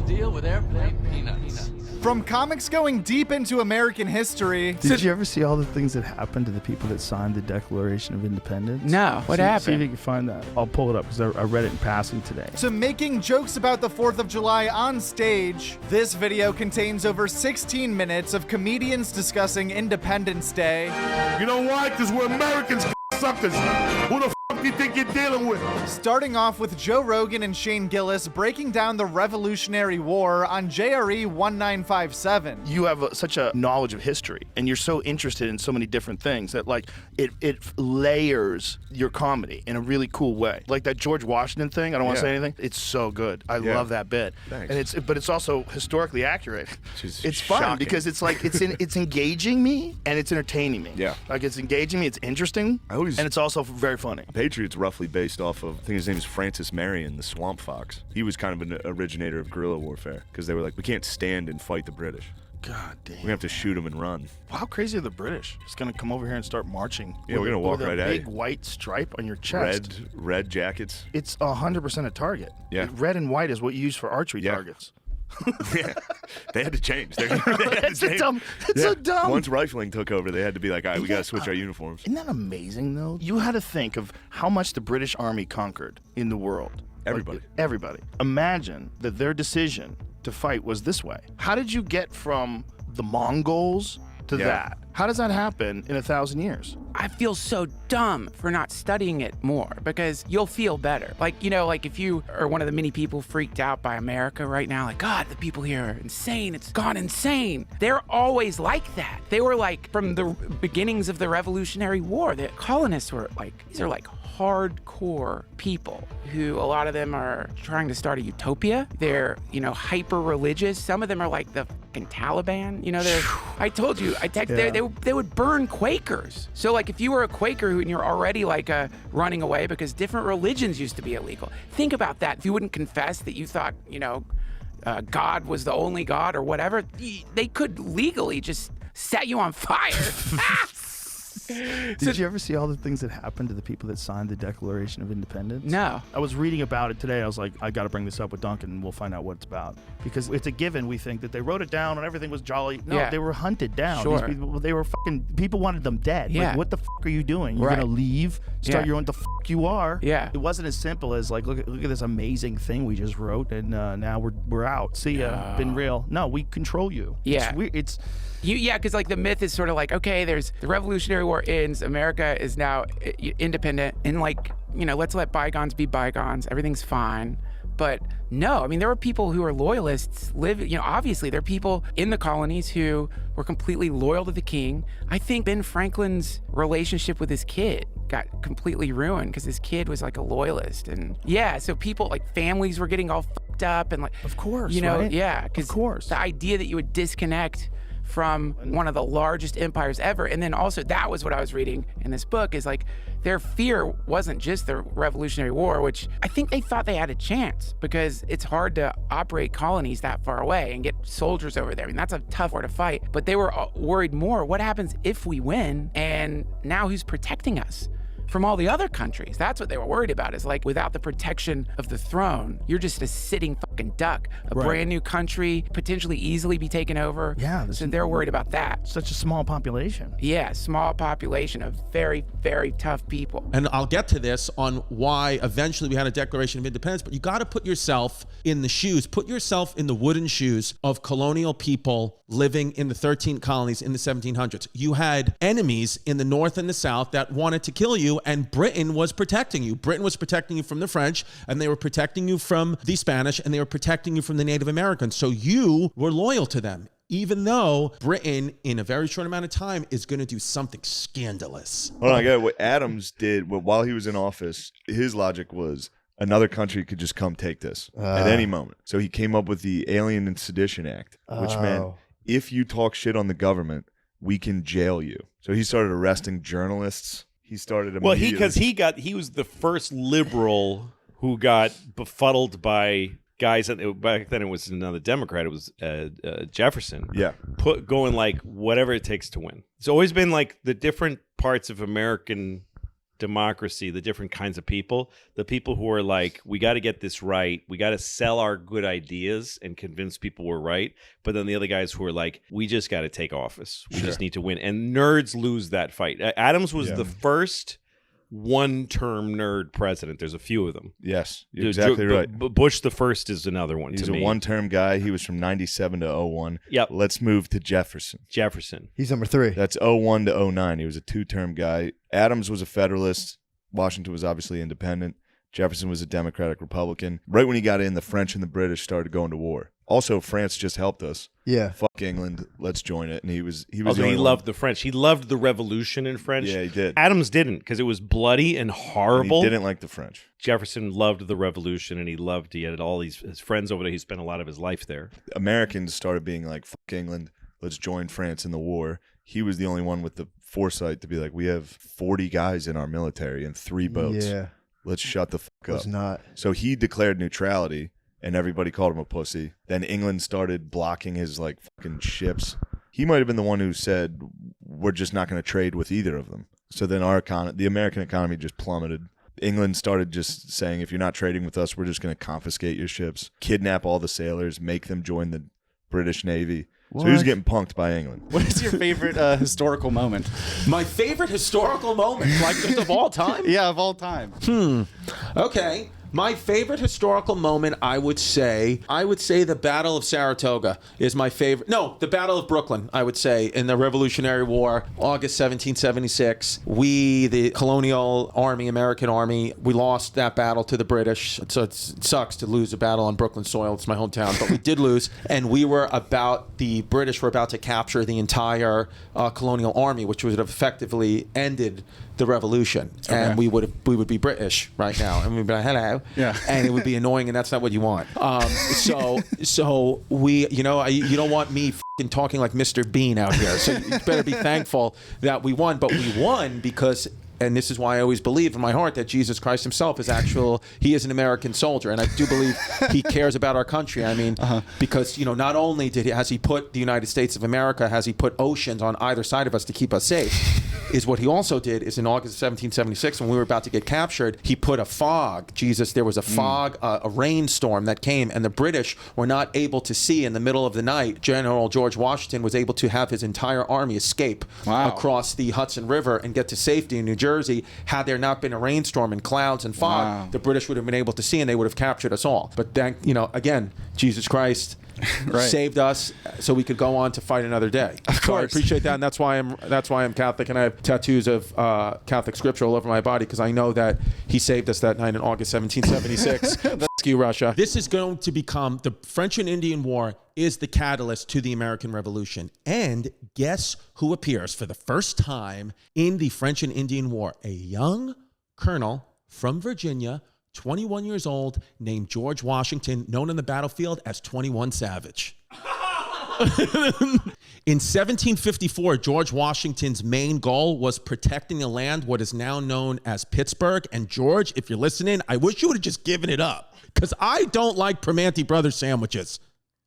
deal with airplane peanuts. From comics going deep into American history. Did you ever see all the things that happened to the people that signed the Declaration of Independence? No. What happened? See if you can find that. I'll pull it up because I read it in passing today. To making jokes about the 4th of July on stage, this video contains over 16 minutes of comedians discussing Independence Day. You know why? Because we're Americans, suckers. Who the fuck do you think you're dealing with? Starting off with Joe Rogan and Shane Gillis breaking down the Revolutionary War on JRE 1957. You have such a knowledge of history, and you're so interested in so many different things that, like, it layers your comedy in a really cool way. Like that George Washington thing. I don't want to say anything. It's so good. I love that bit. Thanks. And but it's also historically accurate. It's fun shocking. because it's like it's engaging me and it's entertaining me. Yeah. Like it's engaging me. It's interesting. And it's also very funny. Patriot's roughly based off of, I think his name is Francis Marion, the Swamp Fox. He was kind of an originator of guerrilla warfare because they were like, we can't stand and fight the British. God damn. We have to shoot them and run. How crazy are the British? Just gonna come over here and start marching. Yeah, we're gonna walk right at you. With a big white stripe on your chest. Red jackets. It's 100% a target. Yeah. Red and white is what you use for archery targets. Yeah, they had to change. It's so dumb. Once rifling took over, they had to be like, all right, we got to switch our uniforms. Isn't that amazing, though? You had to think of how much the British Army conquered in the world. Everybody. Like, everybody. Imagine that their decision to fight was this way. How did you get from the Mongols to that? How does that happen in 1,000 years? I feel so dumb for not studying it more because you'll feel better. Like, you know, like if you are one of the many people freaked out by America right now, like, God, the people here are insane. It's gone insane. They're always like that. They were like, from the beginnings of the Revolutionary War, the colonists were like, these are like hardcore people who, a lot of them are trying to start a utopia. They're, you know, hyper religious. Some of them are like the fucking Taliban. You know, I told you, they would burn Quakers. So like if you were a Quaker and you're already like running away because different religions used to be illegal. Think about that. If you wouldn't confess that you thought, you know, God was the only God or whatever, they could legally just set you on fire. Did you ever see all the things that happened to the people that signed the Declaration of Independence? No. I was reading about it today. I was like, I got to bring this up with Duncan and we'll find out what it's about. Because it's a given, we think, that they wrote it down and everything was jolly. No, they were hunted down. Sure. These people, they were fucking, people wanted them dead. Yeah. Like, what the fuck are you doing? You're going to leave, start your own, the fuck you are. Yeah. It wasn't as simple as like, look at this amazing thing we just wrote and now we're out. See ya, been real. No, we control you. Yeah. Because like the myth is sort of like, okay, there's the Revolutionary War ends, America is now independent, and like, you know, let's let bygones be bygones. Everything's fine. But no, I mean, there were people who are loyalists you know, obviously there are people in the colonies who were completely loyal to the king. I think Ben Franklin's relationship with his kid got completely ruined because his kid was like a loyalist. And so people, like families were getting all fucked up and like, of course, you know, right? because the idea that you would disconnect from one of the largest empires ever. And then also, that was what I was reading in this book, is like their fear wasn't just the Revolutionary War, which I think they thought they had a chance because it's hard to operate colonies that far away and get soldiers over there. I mean, that's a tough war to fight. But they were worried more, what happens if we win? And now who's protecting us from all the other countries? That's what they were worried about, is like, without the protection of the throne, you're just a sitting fucking duck. A brand new country, potentially easily be taken over. Yeah. So they're worried about that. Such a small population. Yeah, small population of very, very tough people. And I'll get to this on why eventually we had a Declaration of Independence, but you got to put yourself in the shoes, put yourself in the wooden shoes of colonial people living in the 13 colonies in the 1700s. You had enemies in the North and the South that wanted to kill you, and Britain was protecting you. Britain was protecting you from the French, and they were protecting you from the Spanish, and they were protecting you from the Native Americans. So you were loyal to them, even though Britain, in a very short amount of time, is going to do something scandalous. Hold on, I got what Adams did while he was in office. His logic was another country could just come take this at any moment. So he came up with the Alien and Sedition Act, which meant if you talk shit on the government, we can jail you. So he started arresting journalists. He started he was the first liberal who got befuddled by guys that back then it was another Democrat. It was Jefferson. Yeah, going like whatever it takes to win. It's always been like the different parts of American democracy, the different kinds of people, the people who are like, we got to get this right. We got to sell our good ideas and convince people we're right. But then the other guys who are like, we just got to take office. We just need to win. And nerds lose that fight. Adams was the first one-term nerd president. There's a few of them. Yes, you're exactly right. Bush the first is another one. He's to a me. one-term guy. He was from 97 to 01. Yep. Let's move to Jefferson. He's number 3. That's 01 to 09. He was a 2-term guy. Adams was a Federalist. Washington was obviously independent. Jefferson was a Democratic Republican. Right when he got in, the French and the British started going to war. Also, France just helped us. Yeah. Fuck England. Let's join it. And he was Although the he only loved one. the French. He loved the revolution in French. Yeah, he did. Adams didn't, because it was bloody and horrible. And he didn't like the French. Jefferson loved the revolution, and he had all his friends over there. He spent a lot of his life there. Americans started being like, fuck England. Let's join France in the war. He was the only one with the foresight to be like, we have 40 guys in our military and 3 boats. Yeah. Let's shut the fuck It was up. not. So he declared neutrality, and everybody called him a pussy. Then England started blocking his like fucking ships. He might have been the one who said, we're just not going to trade with either of them. So then the American economy just plummeted. England started just saying, if you're not trading with us, we're just going to confiscate your ships, kidnap all the sailors, make them join the British Navy. So he was getting punked by England. What is your favorite historical moment? My favorite historical moment, like just of all time? Yeah, of all time. Okay. My favorite historical moment, I would say the Battle of Saratoga is my favorite. No, the Battle of Brooklyn, I would say, in the Revolutionary War, August 1776. We, the colonial army, American army, we lost that battle to the British. So it sucks to lose a battle on Brooklyn soil. It's my hometown, but we did lose. And the British were about to capture the entire colonial army, which would have effectively ended the revolution, and we would be British right now, and we'd be like, hello, and it would be annoying, and that's not what you want. So we, you don't want me f***ing talking like Mr. Bean out here. So you better be thankful that we won, but we won because. And this is why I always believe in my heart that Jesus Christ himself he is an American soldier. And I do believe he cares about our country. I mean, because, not only has he put the United States of America, has he put oceans on either side of us to keep us safe, is what he also did is in August of 1776, when we were about to get captured, he put a fog. There was a fog, a rainstorm that came, and the British were not able to see in the middle of the night. General George Washington was able to have his entire army escape across the Hudson River and get to safety in New Jersey. Had there not been a rainstorm and clouds and fog, the British would have been able to see, and they would have captured us all. But again, Jesus Christ saved us so we could go on to fight another day. Of course. So I appreciate that, and that's why I'm Catholic, and I have tattoos of Catholic scripture all over my body, because I know that he saved us that night in August 1776. Thank you, Russia. This is going to become the French and Indian War is the catalyst to the American Revolution. And guess who appears for the first time in the French and Indian War? A young colonel from Virginia, 21 years old, named George Washington, known on the battlefield as 21 Savage. In 1754, George Washington's main goal was protecting the land, what is now known as Pittsburgh. And George, if you're listening, I wish you would have just given it up, because I don't like Primanti Brothers sandwiches.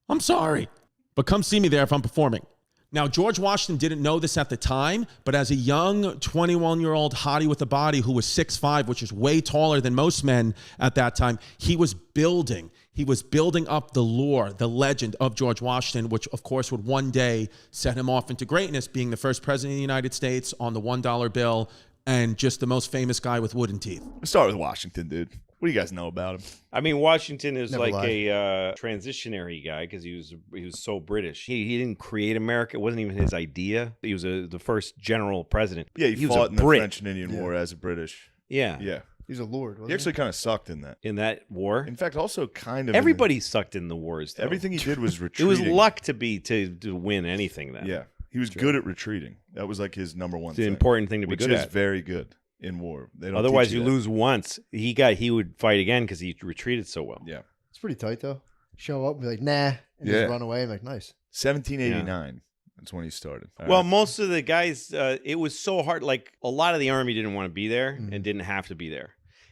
I'm sorry, but come see me there if I'm performing. Now, George Washington didn't know this at the time, but as a young 21-year-old hottie with a body who was 6'5", which is way taller than most men at that time, he was building up the lore, the legend of George Washington, which, of course, would one day set him off into greatness, being the first president of the United States on the $1 bill and just the most famous guy with wooden teeth. Let's start with Washington, dude. What do you guys know about him? I mean, Washington is Never like lied. a transitionary guy, because he was so British. He didn't create America. It wasn't even his idea. He was the first general president. Yeah, he was fought a in the Brit. French and Indian War as a British. Yeah. Yeah. He's a lord, wasn't He actually kind of sucked in that. In that war. In fact, also kind of Everybody sucked in the wars, though. everything he did was It retreating. was luck to win anything then. Yeah, he was good at retreating. That was like his number one It's an thing, important thing to be which good is at. very good in war. They don't Otherwise, teach you that. lose once. He would fight again because he retreated so well. Yeah, It's pretty tight, though. Show up and be like, nah, and Yeah. just run away and be like, nice. 1789. That's when he started. All Well, right. most of the guys, it was so hard. Like, a lot of the army didn't want to be there Mm-hmm. and didn't have to be there.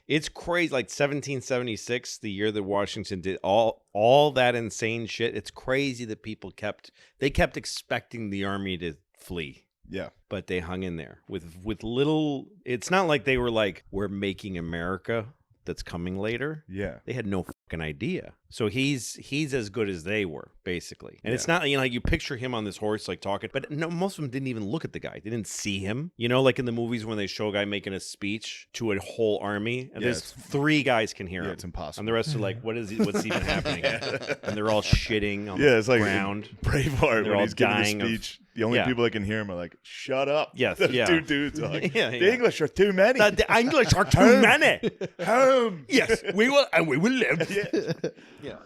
It's crazy. Like 1776, the year that Washington did all that insane shit. It's crazy that people kept expecting the army to flee. Yeah. But they hung in there with little. It's not like they were like, we're making America that's coming later. Yeah. They had no fucking idea. So he's as good as they were, basically. And it's not, like you picture him on this horse like talking, but no, most of them didn't even look at the guy. They didn't see him. Like in the movies when they show a guy making a speech to a whole army, and there's 3 guys can hear him. It's impossible. And the rest are like, what's even happening? And they're all shitting on it's the like ground. Braveheart They're when all he's giving dying the of- speech. The only people that can hear him are like, shut up. Yes, The yeah. 2 dudes are like, Yeah, the English are too many. The English are too many. Home. Yes, we will live.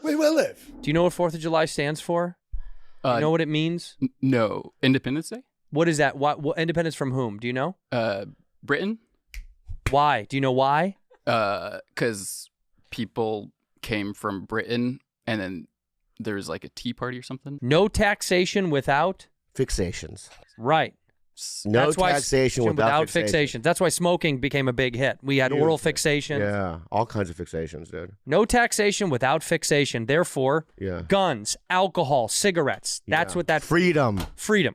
We will live. Do you know what 4th of July stands for? Do you know what it means? No. Independence Day? What is that? What independence from whom? Do you know? Britain? Why? Do you know why? Because people came from Britain and then there's like a tea party or something. No taxation without Fixations. right. No That's why taxation without fixation. That's why smoking became a big hit. We had oral fixation. Yeah, all kinds of fixations, dude. No taxation without fixation. Therefore, Yeah. guns, alcohol, cigarettes. That's Yeah. what that Freedom. freedom.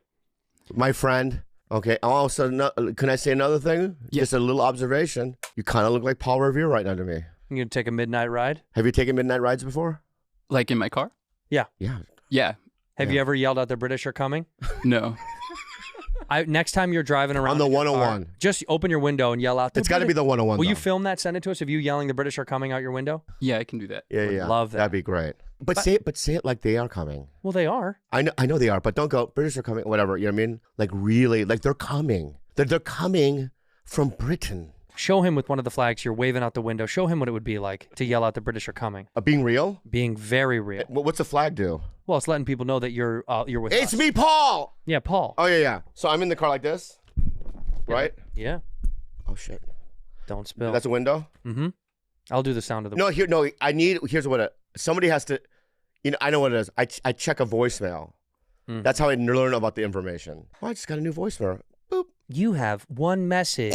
My friend. Okay. Also, can I say another thing? Yeah. Just a little observation. You kind of look like Paul Revere right now to me. You gonna take a midnight ride? Have you taken midnight rides before? Like in my car? Yeah. Yeah. Have you ever yelled out the British are coming? No. Next time you're driving around On the in your car, 101. just open your window and yell out. It's got to be the 101. Will you though. film that? Send it to us. Of you yelling the British are coming out your window? Yeah, I can do that. Yeah. love that. That'd be great. But say it like they are coming. Well, they are. I know they are, but don't go. British are coming. Whatever. You know what I mean? Like really, like they're coming. They're coming from Britain. Show him with one of the flags you're waving out the window. Show him what it would be like to yell out the British are coming. Being real. Being very real. What's the flag do? Well, it's letting people know that you're with It's us. me, Paul. Yeah, Paul. Oh yeah. So I'm in the car like this, right? Yeah. Oh shit. Don't spill. That's a window. Mm-hmm. I'll do the sound of the. No, here's what somebody has to. I know what it is. I check a voicemail. That's how I learn about the information. Oh, I just got a new voicemail. Boop. You have one message.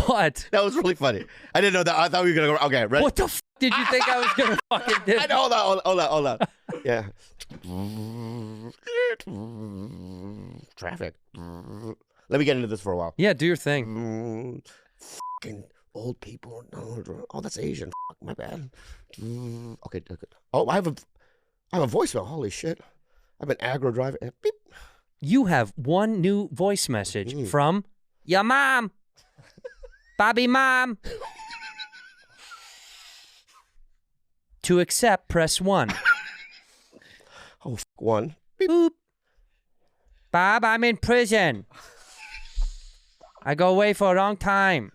What? That was really funny. I didn't know that. I thought we were gonna go. Okay, ready? What the did you think I was gonna fucking do? I know, hold on. Yeah. Traffic. Let me get into this for a while. Yeah, do your thing. Fucking old people. Oh, that's Asian. Fuck, my bad. Okay. Oh, I have a voicemail. Holy shit. I've been aggro driving. Beep. You have one new voice message from your mom. Bobby mom. To accept, press 1. Oh, 1. Beep. Boop. Bob, I'm in prison. I go away for a long time.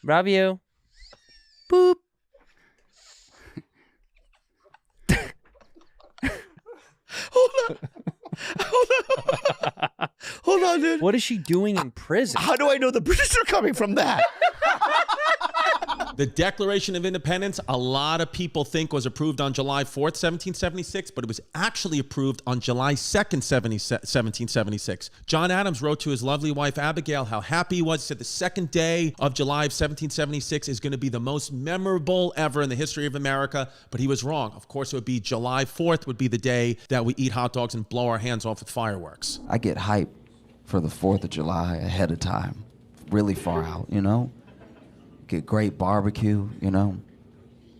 Love you. Boop. Hold on, dude. What is she doing in prison? How do I know the British are coming from that? The Declaration of Independence, a lot of people think was approved on July 4th, 1776, but it was actually approved on July 2nd, 1776. John Adams wrote to his lovely wife, Abigail, how happy he was. He said the second day of July of 1776 is going to be the most memorable ever in the history of America, but he was wrong. Of course, it would be July 4th would be the day that we eat hot dogs and blow our hands off with fireworks. I get hype for the 4th of July ahead of time, really far out, Get great barbecue,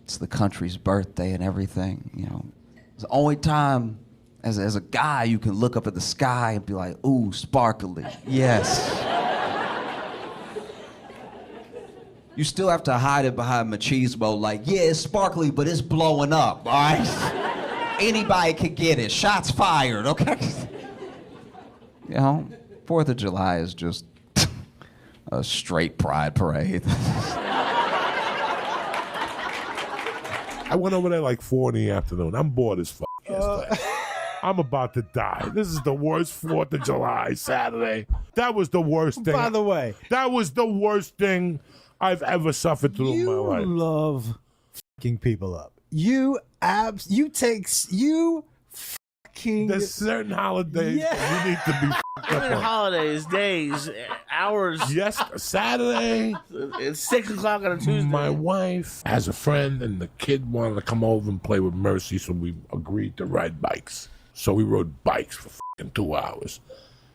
It's the country's birthday and everything, It's the only time as a guy you can look up at the sky and be like, ooh, sparkly, yes. You still have to hide it behind machismo, like, yeah, it's sparkly, but it's blowing up, all right? Anybody can get it. Shots fired, okay? 4th of July is just a straight pride parade. I went over there like 4 in the afternoon. I'm bored as fuck yesterday. I'm about to die. This is the worst 4th of July Saturday. That was the worst thing. By the way, that was the worst thing I've ever suffered through in my life. You love fucking people up. You fucking. There's certain holidays Yeah. you need to be fucked up on. Holidays, days, hours. Yes, Saturday. It's 6 o'clock on a Tuesday. My wife has a friend, and the kid wanted to come over and play with Mercy, so we agreed to ride bikes. So we rode bikes for fucking 2 hours.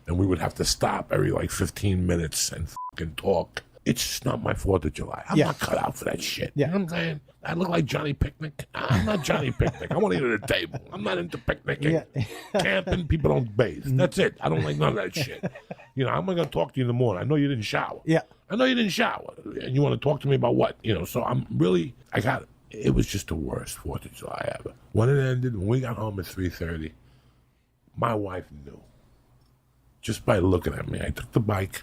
And we would have to stop every like 15 minutes and fucking talk. It's just not my 4th of July. I'm not cut out for that shit. Yeah. You know what I'm saying? I look like Johnny Picnic. I'm not Johnny Picnic. I want to eat at a table. I'm not into picnicking. Camping, people don't bathe. That's it. I don't like none of that shit. You know, I'm not going to talk to you in the morning. I know you didn't shower. Yeah. I know you didn't shower. And you want to talk to me about what? You know, so I'm really, it was just the worst 4th of July ever. When it ended, when we got home at 3:30, my wife knew. Just by looking at me. I took the bike.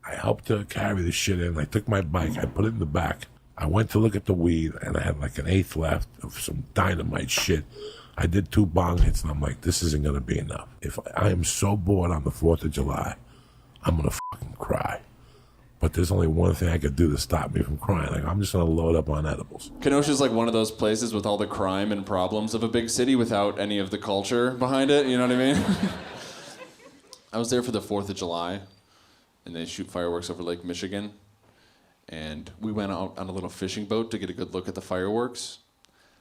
I helped her carry the shit in. I took my bike. I put it in the back. I went to look at the weed, and I had like an eighth left of some dynamite shit. I did 2 bong hits, and I'm like, this isn't going to be enough. If I am so bored on the 4th of July, I'm going to fucking cry. But there's only one thing I could do to stop me from crying. Like, I'm just going to load up on edibles. Kenosha's like one of those places with all the crime and problems of a big city without any of the culture behind it, you know what I mean? I was there for the 4th of July, and they shoot fireworks over Lake Michigan. And we went out on a little fishing boat to get a good look at the fireworks.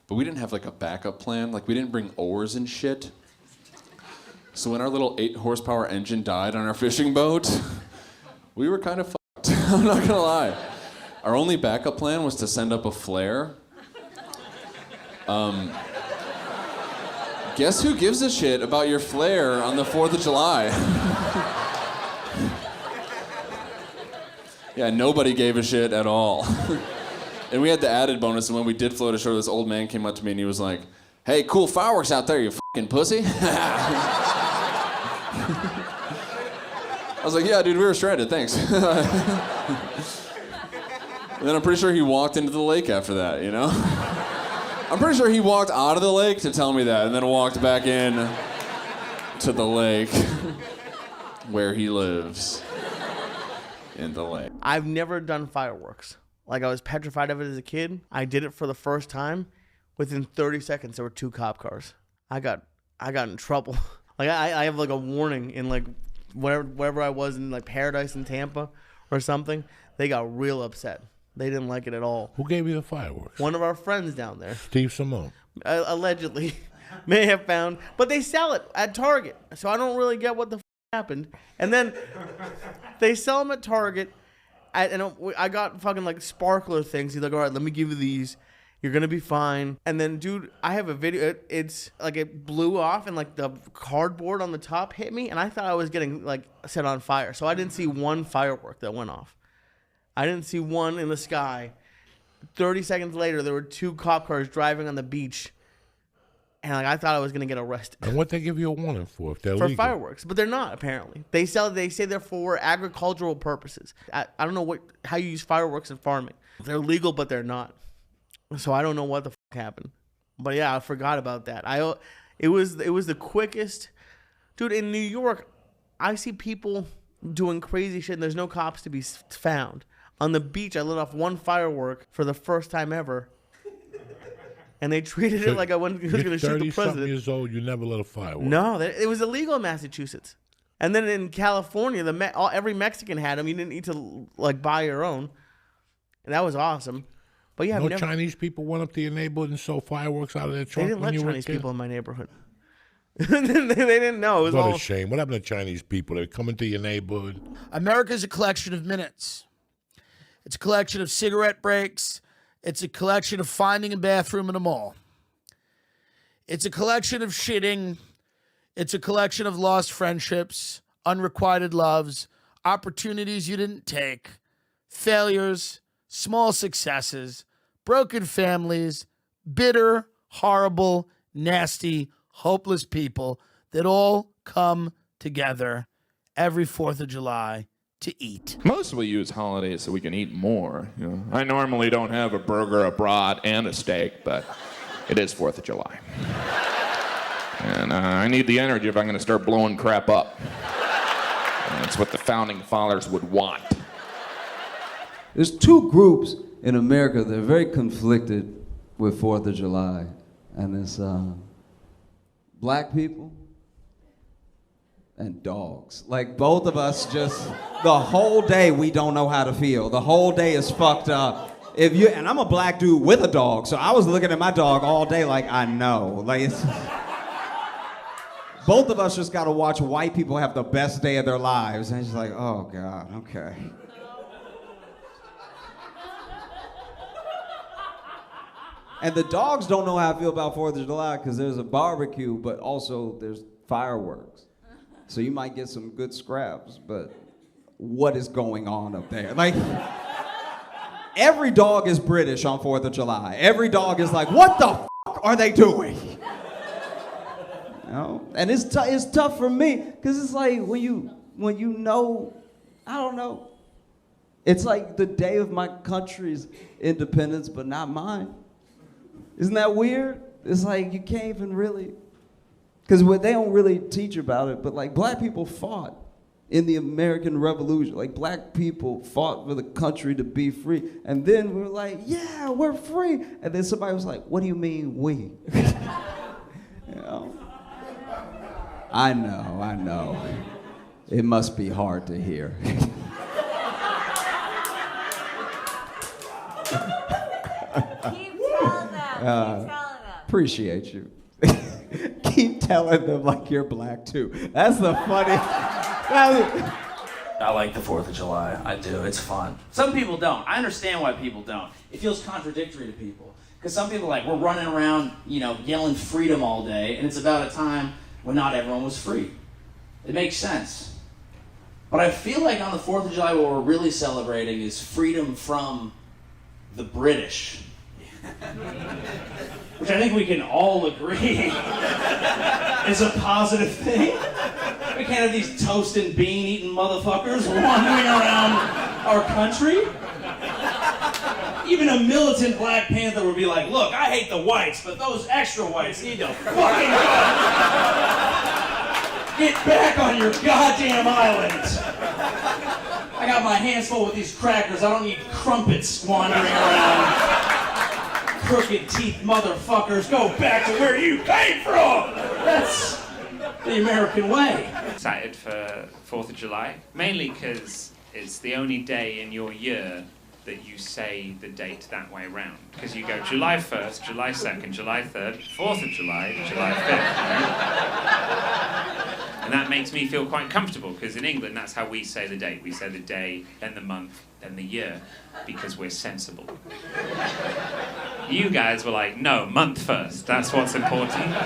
But we didn't have like a backup plan. Like, we didn't bring oars and shit. So when our little 8-horsepower engine died on our fishing boat, we were kind of fucked. I'm not gonna lie. Our only backup plan was to send up a flare. Guess who gives a shit about your flare on the 4th of July? Yeah, nobody gave a shit at all. And we had the added bonus, and when we did float ashore, this old man came up to me and he was like, hey, cool fireworks out there, you fucking pussy. I was like, yeah, dude, we were stranded, thanks. And then I'm pretty sure he walked into the lake after that, you know? I'm pretty sure he walked out of the lake to tell me that, and then walked back in to the lake where he lives. In the lake. I've never done fireworks. Like, I was petrified of it as a kid. I did it for the first time. Within 30 seconds, there were 2 cop cars. I got in trouble. Like, I have like a warning in like wherever I was in like Paradise in Tampa or something. They got real upset. They didn't like it at all. Who gave you the fireworks? One of our friends down there. Steve Simone. Allegedly. May have found. But they sell it at Target. So I don't really get what the happened. And then they sell them at Target, and I got fucking like sparkler things. He's like, all right, let me give you these. You're gonna be fine. And then, dude, I have a video. It's like it blew off, and like the cardboard on the top hit me, and I thought I was getting like set on fire. So I didn't see one firework that went off. I didn't see one in the sky. 30 seconds later, there were 2 cop cars driving on the beach. And like I thought I was gonna get arrested. And what they give you a warning for if they're for legal? fireworks, but they're not apparently. They say they're for agricultural purposes. I don't know how you use fireworks in farming. They're legal, but they're not. So I don't know what the fuck happened. But yeah, I forgot about that. It was the quickest, dude. In New York, I see people doing crazy shit, and there's no cops to be found. On the beach, I lit off 1 firework for the first time ever. And they treated it like I was going to shoot the president. 30-something years old, you never lit a firework. No, it was illegal in Massachusetts. And then in California, every Mexican had them. You didn't need to like buy your own. And that was awesome. But yeah, no Chinese people went up to your neighborhood and sold fireworks out of their truck. They didn't when let you were Chinese a kid? people in my neighborhood. They didn't know. It was what all a shame. What happened to Chinese people? They come into your neighborhood. America's a collection of minutes. It's a collection of cigarette breaks. It's a collection of finding a bathroom in a mall. It's a collection of shitting. It's a collection of lost friendships, unrequited loves, opportunities you didn't take, failures, small successes, broken families, bitter, horrible, nasty, hopeless people that all come together every 4th of July to eat. Most of we use holidays so we can eat more. You know, I normally don't have a burger, a brat, and a steak, but it is 4th of July. And I need the energy if I'm going to start blowing crap up. And it's what the founding fathers would want. There's 2 groups in America that are very conflicted with 4th of July. And it's black people and dogs. Like, both of us just, the whole day we don't know how to feel. The whole day is fucked up. And I'm a black dude with a dog, so I was looking at my dog all day like, I know. Like, it's... both of us just got to watch white people have the best day of their lives. And it's just like, oh, God, okay. And the dogs don't know how I feel about 4th of July because there's a barbecue, but also there's fireworks. So you might get some good scraps, but what is going on up there? Like, every dog is British on 4th of July. Every dog is like, what the f*** are they doing? You know? And it's tough for me, because it's like when you know, I don't know. It's like the day of my country's independence, but not mine. Isn't that weird? It's like you can't even really, because they don't really teach about it, but like black people fought in the American Revolution. Like black people fought for the country to be free. And then we were like, yeah, we're free. And then somebody was like, what do you mean we? You know? I know. It must be hard to hear. Appreciate you. Keep telling them like you're black too. That's the funny. I like the 4th of July. I do. It's fun. Some people don't. I understand why people don't. It feels contradictory to people. Because some people are like, we're running around, yelling freedom all day, and it's about a time when not everyone was free. It makes sense. But I feel like on the 4th of July, what we're really celebrating is freedom from the British. Which I think we can all agree is a positive thing. We can't have these toast and bean eating motherfuckers wandering around our country. Even a militant Black Panther would be like, look, I hate the whites, but those extra whites need to fucking go. Get back on your goddamn island. I got my hands full with these crackers. I don't need crumpets wandering around. Crooked teeth motherfuckers, go back to where you came from! That's the American way. Excited for 4th of July, mainly because it's the only day in your year that you say the date that way around. Because you go July 1st, July 2nd, July 3rd, 4th of July, July 5th. And that makes me feel quite comfortable, because in England, that's how we say the date. We say the day, then the month, then the year, because we're sensible. You guys were like, no, month first, that's what's important.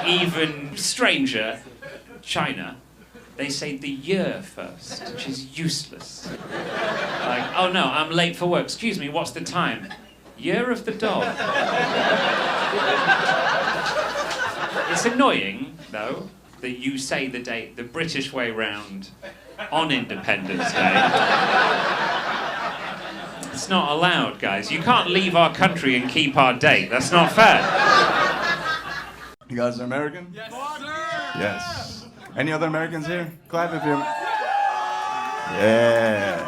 Even stranger, China, they say the year first, which is useless. Like, oh no, I'm late for work. Excuse me, what's the time? Year of the dog. It's annoying, though, that you say the date the British way round on Independence Day. It's not allowed, guys. You can't leave our country and keep our date. That's not fair. You guys are American? Yes, sir. Yes. Any other Americans here? Clap if you're... Yeah.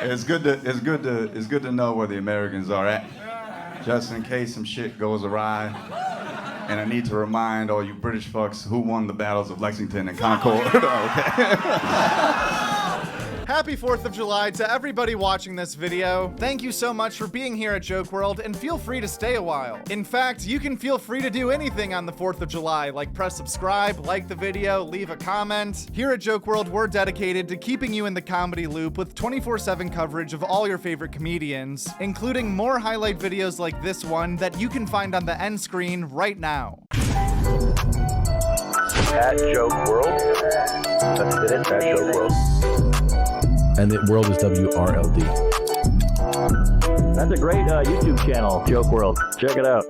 It's good to know where the Americans are at, just in case some shit goes awry. And I need to remind all you British fucks who won the battles of Lexington and Concord. Okay. Happy 4th of July to everybody watching this video. Thank you so much for being here at Joke World, and feel free to stay a while. In fact, you can feel free to do anything on the 4th of July, like press subscribe, like the video, leave a comment. Here at Joke World, we're dedicated to keeping you in the comedy loop with 24/7 coverage of all your favorite comedians, including more highlight videos like this one that you can find on the end screen right now. At Joke World. That's it, at Joke World. And the world is WRLD. That's a great YouTube channel, Joke World. Check it out.